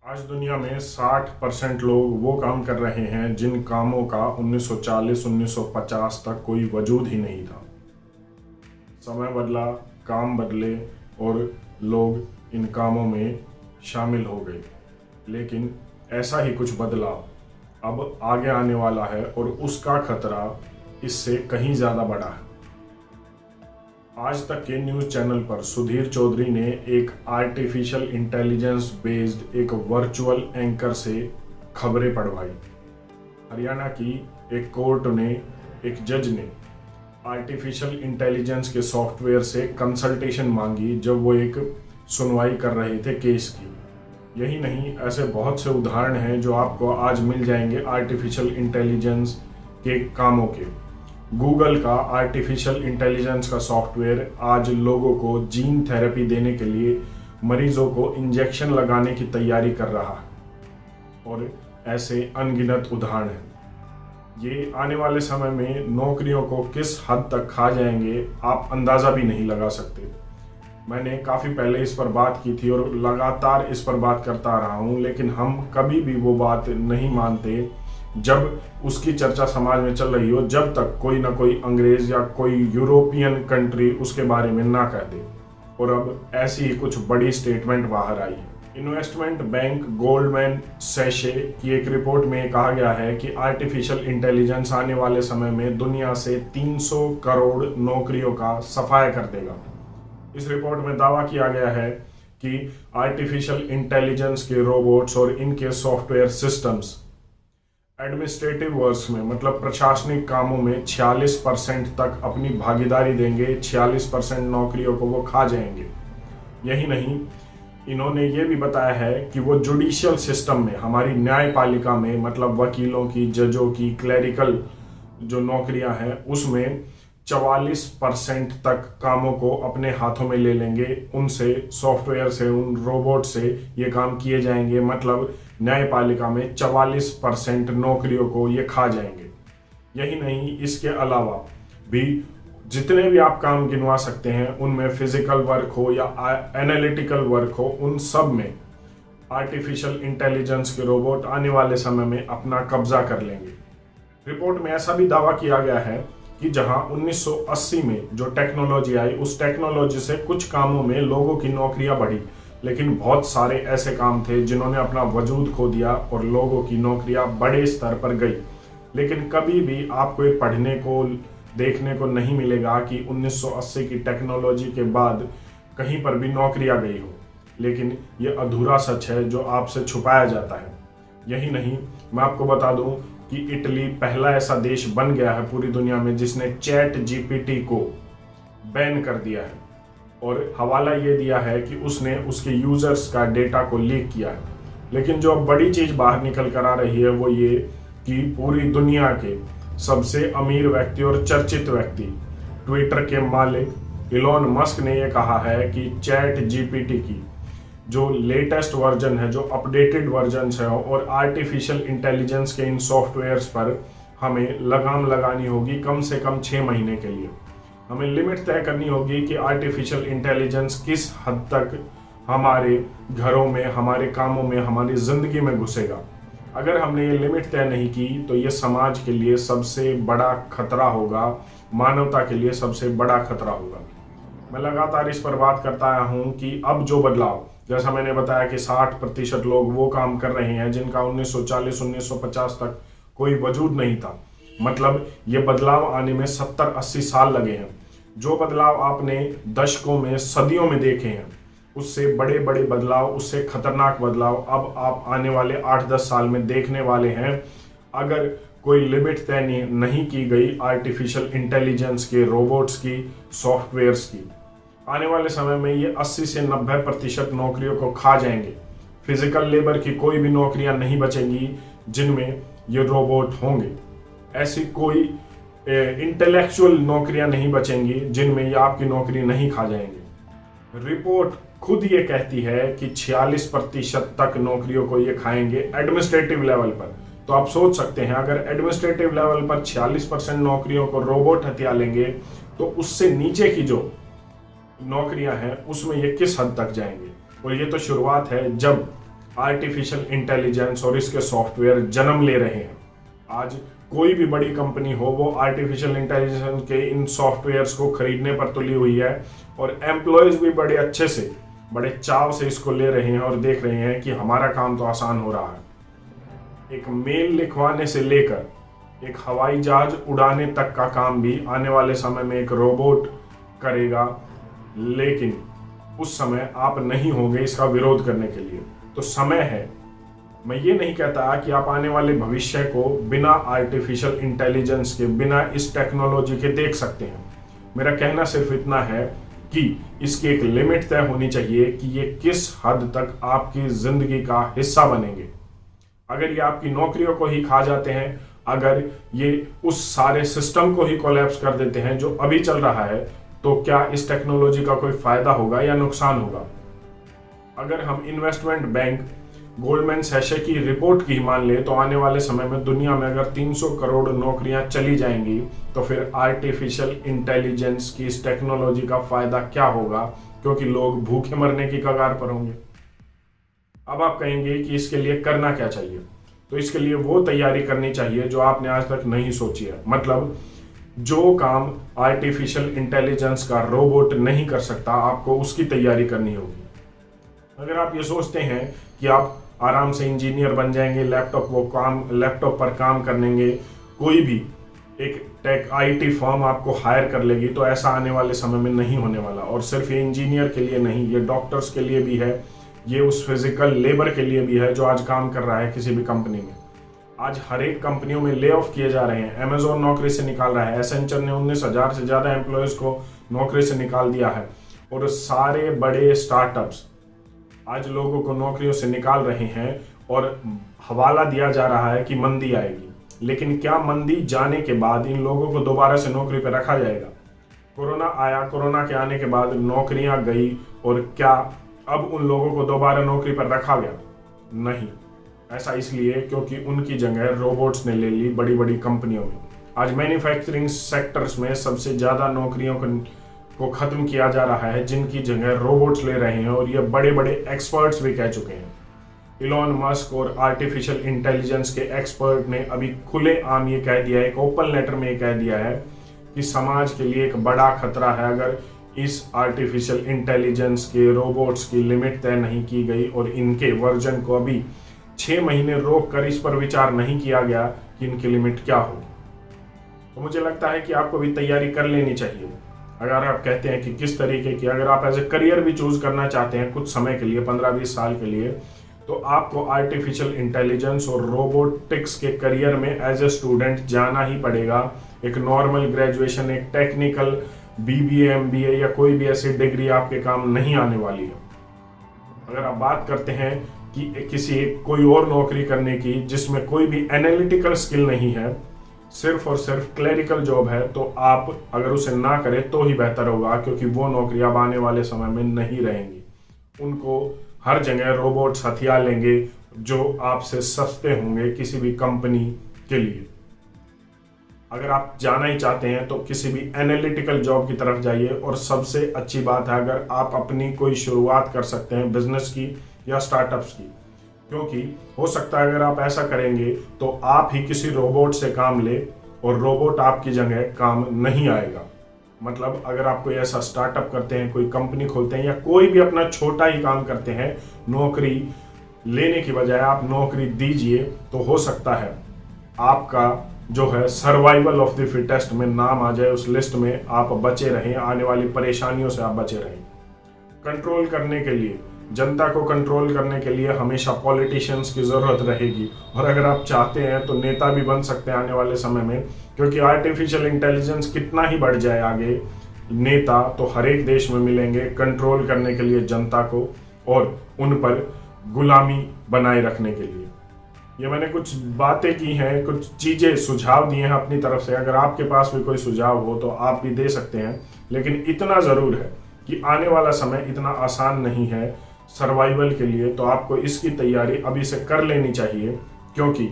आज दुनिया में 60% लोग वो काम कर रहे हैं जिन कामों का 1940-1950 तक कोई वजूद ही नहीं था। समय बदला, काम बदले और लोग इन कामों में शामिल हो गए। लेकिन ऐसा ही कुछ बदलाव अब आगे आने वाला है और उसका खतरा इससे कहीं ज़्यादा बड़ा है। आज तक के न्यूज़ चैनल पर सुधीर चौधरी ने एक आर्टिफिशियल इंटेलिजेंस बेस्ड एक वर्चुअल एंकर से खबरें पढ़वाई। हरियाणा की एक कोर्ट ने, एक जज ने आर्टिफिशियल इंटेलिजेंस के सॉफ्टवेयर से कंसल्टेशन मांगी जब वो एक सुनवाई कर रहे थे केस की। यही नहीं, ऐसे बहुत से उदाहरण हैं जो आपको आज मिल जाएंगे आर्टिफिशियल इंटेलिजेंस के कामों के। गूगल का आर्टिफिशियल इंटेलिजेंस का सॉफ्टवेयर आज लोगों को जीन थेरेपी देने के लिए मरीजों को इंजेक्शन लगाने की तैयारी कर रहा है और ऐसे अनगिनत उदाहरण हैं। ये आने वाले समय में नौकरियों को किस हद तक खा जाएंगे आप अंदाज़ा भी नहीं लगा सकते। मैंने काफ़ी पहले इस पर बात की थी और लगातार इस पर बात करता रहा हूँ, लेकिन हम कभी भी वो बात नहीं मानते जब उसकी चर्चा समाज में चल रही हो, जब तक कोई ना कोई अंग्रेज या कोई यूरोपियन कंट्री उसके बारे में ना कह दे। और अब ऐसी ही कुछ बड़ी स्टेटमेंट बाहर आई है। इन्वेस्टमेंट बैंक गोल्डमैन सैशे की एक रिपोर्ट में कहा गया है कि आर्टिफिशियल इंटेलिजेंस आने वाले समय में दुनिया से 300 करोड़ नौकरियों का सफाया कर देगा। इस रिपोर्ट में दावा किया गया है कि आर्टिफिशियल इंटेलिजेंस के रोबोट्स और इनके सॉफ्टवेयर सिस्टम्स एडमिनिस्ट्रेटिव वर्क्स में, मतलब प्रशासनिक कामों में 46% तक अपनी भागीदारी देंगे। 46% नौकरियों को वो खा जाएंगे। यही नहीं, इन्होंने ये भी बताया है कि वो जुडिशियल सिस्टम में, हमारी न्यायपालिका में, मतलब वकीलों की, जजों की, क्लरिकल जो नौकरियां हैं उसमें 44% तक कामों को अपने हाथों में ले लेंगे। उनसे, सॉफ्टवेयर से, उन रोबोट से ये काम किए जाएंगे। मतलब न्यायपालिका में 44% नौकरियों को ये खा जाएंगे। यही नहीं, इसके अलावा भी जितने भी आप काम गिनवा सकते हैं उनमें फिजिकल वर्क हो या एनालिटिकल वर्क हो, उन सब में आर्टिफिशियल इंटेलिजेंस के रोबोट आने वाले समय में अपना कब्जा कर लेंगे। रिपोर्ट में ऐसा भी दावा किया गया है कि जहां 1980 में जो टेक्नोलॉजी आई, उस टेक्नोलॉजी से कुछ कामों में लोगों की नौकरियां बढ़ी, लेकिन बहुत सारे ऐसे काम थे जिन्होंने अपना वजूद खो दिया और लोगों की नौकरियां बड़े स्तर पर गई। लेकिन कभी भी आपको ये पढ़ने को, देखने को नहीं मिलेगा कि 1980 की टेक्नोलॉजी के बाद कहीं पर भी नौकरियां गई हो। लेकिन ये अधूरा सच है जो आपसे छुपाया जाता है। यही नहीं, मैं आपको बता दूं कि इटली पहला ऐसा देश बन गया है पूरी दुनिया में जिसने चैट जीपीटी को बैन कर दिया है और हवाला ये दिया है कि उसने उसके यूजर्स का डेटा को लीक किया है। लेकिन जो अब बड़ी चीज बाहर निकल कर आ रही है वो ये कि पूरी दुनिया के सबसे अमीर व्यक्ति और चर्चित व्यक्ति, ट्विटर के मालिक इलॉन मस्क ने यह कहा है कि चैट जीपीटी की जो लेटेस्ट वर्जन है, जो अपडेटेड वर्जन है और आर्टिफिशियल इंटेलिजेंस के इन सॉफ्टवेयर्स पर हमें लगाम लगानी होगी कम से कम 6 महीने के लिए। हमें लिमिट तय करनी होगी कि आर्टिफिशियल इंटेलिजेंस किस हद तक हमारे घरों में, हमारे कामों में, हमारी जिंदगी में घुसेगा। अगर हमने ये लिमिट तय नहीं की तो ये समाज के लिए सबसे बड़ा खतरा होगा, मानवता के लिए सबसे बड़ा खतरा होगा। मैं लगातार इस पर बात करता आया हूँ कि अब जो बदलाव, जैसा मैंने बताया कि 60% लोग वो काम कर रहे हैं जिनका 1940-1950 तक कोई वजूद नहीं था। मतलब ये बदलाव आने में 70-80 साल लगे हैं। जो बदलाव आपने दशकों में, सदियों में देखे हैं, उससे बड़े बड़े बदलाव, उससे खतरनाक बदलाव अब आप आने वाले 8-10 साल में देखने वाले हैं। अगर कोई लिमिट तय नहीं की गई आर्टिफिशियल इंटेलिजेंस के, रोबोट्स की, सॉफ्टवेयर्स की, आने वाले समय में ये 80 से 90% नौकरियों को खा जाएंगे। फिजिकल लेबर की कोई भी नौकरियां नहीं बचेंगी जिनमें ये रोबोट होंगे। ऐसी कोई इंटेलेक्चुअल नौकरियां नहीं बचेंगी जिनमें ये आपकी नौकरी नहीं खा जाएंगे। रिपोर्ट खुद ये कहती है कि 46% तक नौकरियों को ये खाएंगे एडमिनिस्ट्रेटिव लेवल पर। तो आप सोच सकते हैं, अगर एडमिनिस्ट्रेटिव लेवल पर 46% नौकरियों को रोबोट हथिया लेंगे तो उससे नीचे की जो नौकरियां हैं उसमें ये किस हद तक जाएंगे। और ये तो शुरुआत है। जब आर्टिफिशियल इंटेलिजेंस और इसके सॉफ्टवेयर जन्म ले रहे हैं। आज कोई भी बड़ी कंपनी हो वो आर्टिफिशियल इंटेलिजेंस के इन सॉफ्टवेयर्स को खरीदने पर तुली हुई है और एम्प्लॉयज भी बड़े अच्छे से, बड़े चाव से इसको ले रहे हैं और देख रहे हैं कि हमारा काम तो आसान हो रहा है। एक मेल लिखवाने से लेकर एक हवाई जहाज उड़ाने तक का काम भी आने वाले समय में एक रोबोट करेगा, लेकिन उस समय आप नहीं होंगे इसका विरोध करने के लिए। तो समय है। मैं ये नहीं कहता कि आप आने वाले भविष्य को बिना आर्टिफिशियल इंटेलिजेंस के, बिना इस टेक्नोलॉजी के देख सकते हैं। मेरा कहना सिर्फ इतना है कि इसकी एक लिमिट तय होनी चाहिए कि ये किस हद तक आपकी जिंदगी का हिस्सा बनेंगे। अगर ये आपकी नौकरियों को ही खा जाते हैं, अगर ये उस सारे सिस्टम को ही कोलैप्स कर देते हैं जो अभी चल रहा है, तो क्या इस टेक्नोलॉजी का कोई फायदा होगा या नुकसान होगा? अगर हम इन्वेस्टमेंट बैंक गोल्डमैन सैशे की रिपोर्ट की मान ले तो आने वाले समय में दुनिया में अगर 300 करोड़ नौकरियां चली जाएंगी तो फिर आर्टिफिशियल इंटेलिजेंस की इस टेक्नोलॉजी का फायदा क्या होगा, क्योंकि लोग भूखे मरने की कगार पर होंगे। अब आप कहेंगे कि इसके लिए करना क्या चाहिए? तो इसके लिए वो तैयारी करनी चाहिए जो आपने आज तक नहीं सोची है। मतलब जो काम आर्टिफिशियल इंटेलिजेंस का रोबोट नहीं कर सकता, आपको उसकी तैयारी करनी होगी। अगर आप ये सोचते हैं कि आप आराम से इंजीनियर बन जाएंगे, लैपटॉप पर काम करेंगे, कोई भी एक टेक आईटी फर्म आपको हायर कर लेगी, तो ऐसा आने वाले समय में नहीं होने वाला। और सिर्फ ये इंजीनियर के लिए नहीं, ये डॉक्टर्स के लिए भी है, ये उस फिजिकल लेबर के लिए भी है जो आज काम कर रहा है किसी भी कंपनी में। आज हर एक कंपनियों में ले ऑफ किए जा रहे हैं। अमेजोन नौकरी से निकाल रहा है, एसेंचर ने 19,000 से ज्यादा एम्प्लॉयज को नौकरी से निकाल दिया है, और सारे बड़े स्टार्टअप्स आज लोगों को नौकरियों से निकाल रहे हैं और हवाला दिया जा रहा है कि मंदी आएगी। लेकिन क्या मंदी जाने के बाद इन लोगों को दोबारा से नौकरी पर रखा जाएगा? कोरोना आया, कोरोना के आने के बाद नौकरियां गई, और क्या अब उन लोगों को दोबारा नौकरी पर रखा गया? नहीं। ऐसा इसलिए क्योंकि उनकी जगह रोबोट्स ने ले ली बड़ी बड़ी कंपनियों में। आज मैन्युफैक्चरिंग सेक्टर्स में सबसे ज्यादा नौकरियों को खत्म किया जा रहा है, जिनकी जगह रोबोट्स ले रहे हैं, और ये बड़े बड़े एक्सपर्ट्स भी कह चुके हैं। इलॉन मस्क और आर्टिफिशियल इंटेलिजेंस के एक्सपर्ट ने अभी खुलेआम ये कह दिया है, एक ओपन लेटर में ये कह दिया है कि समाज के लिए एक बड़ा खतरा है अगर इस आर्टिफिशियल इंटेलिजेंस के रोबोट्स की लिमिट तय नहीं की गई और इनके वर्जन को अभी 6 महीने रोक कर इस पर विचार नहीं किया गया कि इनकी लिमिट क्या हो। तो मुझे लगता है कि आपको भी तैयारी कर लेनी चाहिए। अगर आप कहते हैं कि किस तरीके की, अगर आप एज ए करियर भी चूज करना चाहते हैं कुछ समय के लिए, 15-20 साल के लिए, तो आपको आर्टिफिशियल इंटेलिजेंस और रोबोटिक्स के करियर में एज ए स्टूडेंट जाना ही पड़ेगा। एक नॉर्मल ग्रेजुएशन, एक टेक्निकल बीबीए, एमबीए या कोई भी ऐसी डिग्री आपके काम नहीं आने वाली है। अगर आप बात करते हैं कि कोई और नौकरी करने की जिसमें कोई भी एनालिटिकल स्किल नहीं है, सिर्फ और सिर्फ क्लरिकल जॉब है, तो आप अगर उसे ना करें तो ही बेहतर होगा, क्योंकि वो नौकरी अब आने वाले समय में नहीं रहेंगी। उनको हर जगह रोबोट्स हथियार लेंगे जो आपसे सस्ते होंगे किसी भी कंपनी के लिए। अगर आप जाना ही चाहते हैं तो किसी भी एनालिटिकल जॉब की तरफ जाइए। और सबसे अच्छी बात है अगर आप अपनी कोई शुरुआत कर सकते हैं बिजनेस की या स्टार्टअप्स की, क्योंकि हो सकता है अगर आप ऐसा करेंगे तो आप ही किसी रोबोट से काम ले और रोबोट आपकी जगह काम नहीं आएगा। मतलब अगर आप कोई ऐसा स्टार्टअप करते हैं, कोई कंपनी खोलते हैं या कोई भी अपना छोटा ही काम करते हैं, नौकरी लेने की बजाय आप नौकरी दीजिए, तो हो सकता है आपका जो है सर्वाइवल ऑफ द फिटेस्ट में नाम आ जाए, उस लिस्ट में आप बचे रहें, आने वाली परेशानियों से आप बचे रहें। कंट्रोल करने के लिए, जनता को कंट्रोल करने के लिए हमेशा पॉलिटिशियंस की जरूरत रहेगी, और अगर आप चाहते हैं तो नेता भी बन सकते हैं आने वाले समय में, क्योंकि आर्टिफिशियल इंटेलिजेंस कितना ही बढ़ जाए आगे, नेता तो हर एक देश में मिलेंगे कंट्रोल करने के लिए जनता को और उन पर गुलामी बनाए रखने के लिए। ये मैंने कुछ बातें की हैं, कुछ चीजें सुझाव दिए हैं अपनी तरफ से। अगर आपके पास भी कोई सुझाव हो तो आप भी दे सकते हैं, लेकिन इतना जरूर है कि आने वाला समय इतना आसान नहीं है सर्वाइवल के लिए, तो आपको इसकी तैयारी अभी से कर लेनी चाहिए, क्योंकि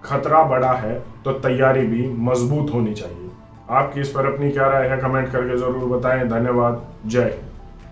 खतरा बड़ा है तो तैयारी भी मजबूत होनी चाहिए। आपकी इस पर अपनी क्या राय है कमेंट करके जरूर बताएं। धन्यवाद। जय हिंद।